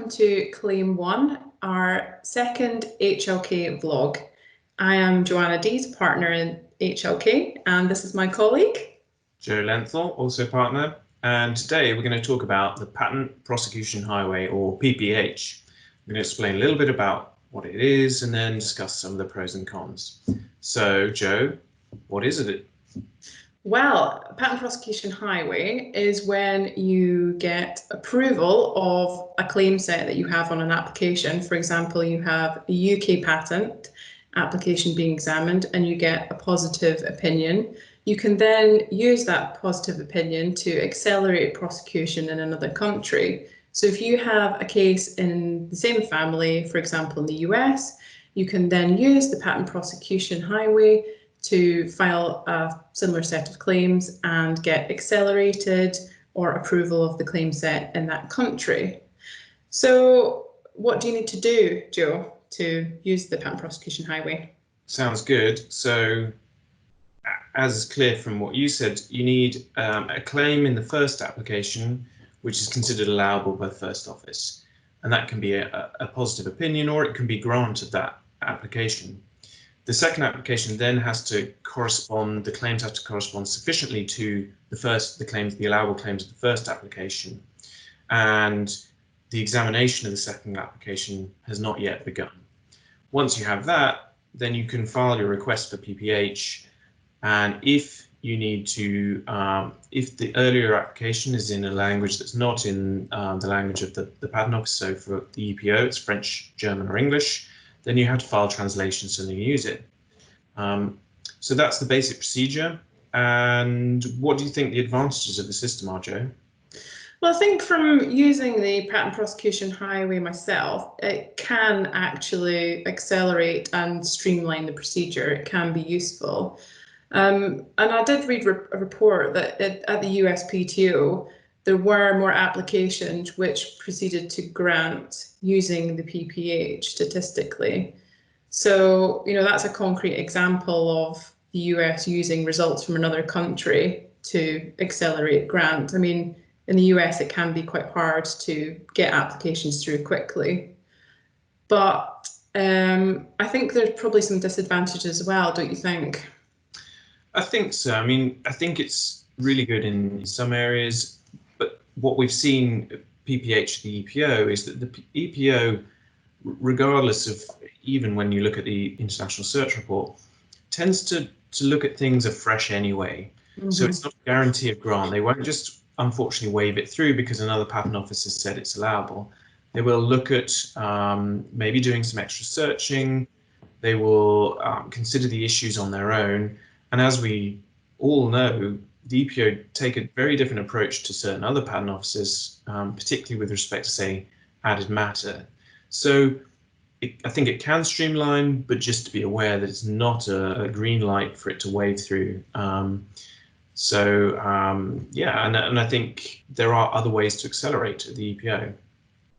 welcome to Claim 1, our second HLK vlog. I am Joanna Dees, partner in HLK, and this is my colleague. Joe Lenthal, also partner, and today we're going to talk about the Patent Prosecution Highway, or PPH. I'm going to explain a little bit about what it is and then discuss some of the pros and cons. So, Joe, what is it? Well, Patent Prosecution Highway is when you get approval of a claim set that you have on an application. For example, you have a UK patent application being examined and you get a positive opinion. You can then use that positive opinion to accelerate prosecution in another country. So if you have a case in the same family, for example, in the US, you can then use the Patent Prosecution Highway to file a similar set of claims and get accelerated or approval of the claim set in that country. So what do you need to do, Joe, to use the Patent Prosecution Highway? Sounds good. So, as is clear from what you said, you need a claim in the first application, which is considered allowable by the first office. And that can be a positive opinion, or it can be granted that application. The second application then has to correspond, the claims have to correspond sufficiently to the allowable claims of the first application. And the examination of the second application has not yet begun. Once you have that, then you can file your request for PPH. And if you need to, if the earlier application is in a language that's not in the language of the Patent Office, so for the EPO, it's French, German, or English, then you have to file translations so they can use it. So that's the basic procedure. And what do you think the advantages of the system are, Joe? Well, I think from using the Patent Prosecution Highway myself, it can actually accelerate and streamline the procedure. It can be useful. And I did read a report that at the USPTO, there were more applications which proceeded to grant using the PPH statistically. So, that's a concrete example of the US using results from another country to accelerate grant. I mean, in the US, it can be quite hard to get applications through quickly. But I think there's probably some disadvantages as well, don't you think? I think so. I mean, I think it's really good in some areas, but what we've seen PPH, the EPO, is that the EPO, regardless of, even when you look at the International Search Report, tends to look at things afresh anyway. Mm-hmm. So it's not a guarantee of grant. They won't just unfortunately wave it through because another patent office has said it's allowable. They will look at maybe doing some extra searching. They will consider the issues on their own. And as we all know, the EPO take a very different approach to certain other patent offices, particularly with respect to, say, added matter. So I think it can streamline, but just to be aware that it's not a green light for it to wave through. Yeah, and I think there are other ways to accelerate the EPO.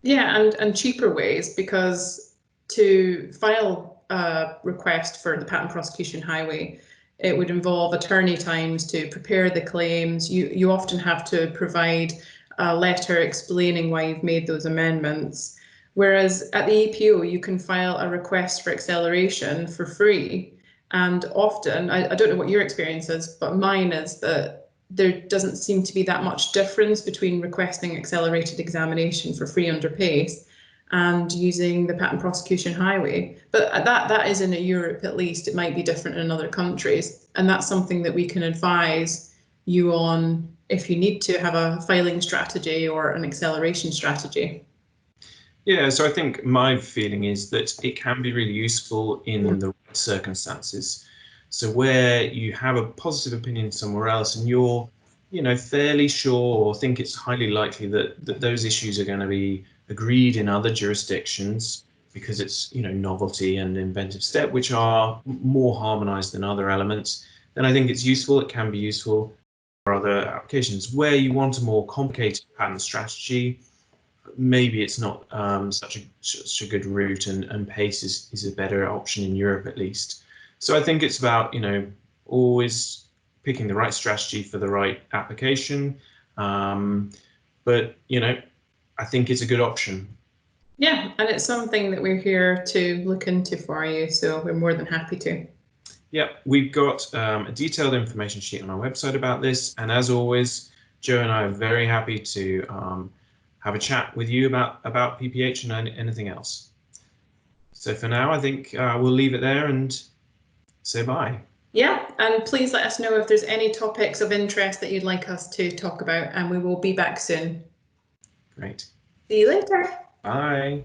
Yeah, and cheaper ways, because to file a request for the Patent Prosecution Highway, it would involve attorney times to prepare the claims. You often have to provide a letter explaining why you've made those amendments. Whereas at the EPO, you can file a request for acceleration for free. And often, I don't know what your experience is, but mine is that there doesn't seem to be that much difference between requesting accelerated examination for free under PACE and using the Patent Prosecution Highway. But that is in Europe, at least. It might be different in other countries. And that's something that we can advise you on if you need to have a filing strategy or an acceleration strategy. Yeah, so I think my feeling is that it can be really useful in the right circumstances. So where you have a positive opinion somewhere else and you're, fairly sure or think it's highly likely that those issues are going to be agreed in other jurisdictions because it's, novelty and inventive step, which are more harmonized than other elements, then I think it's useful. It can be useful for other applications. Where you want a more complicated patent strategy, maybe it's not such a good route, and PACE is a better option in Europe, at least. So I think it's about, always picking the right strategy for the right application. But, I think it's a good option. Yeah, and it's something that we're here to look into for you, so we're more than happy to. Yeah, we've got a detailed information sheet on our website about this, and as always, Joe and I are very happy to have a chat with you about PPH and anything else. So for now, I think we'll leave it there and say bye. Yeah, and please let us know if there's any topics of interest that you'd like us to talk about, and we will be back soon. Great. See you later. Bye.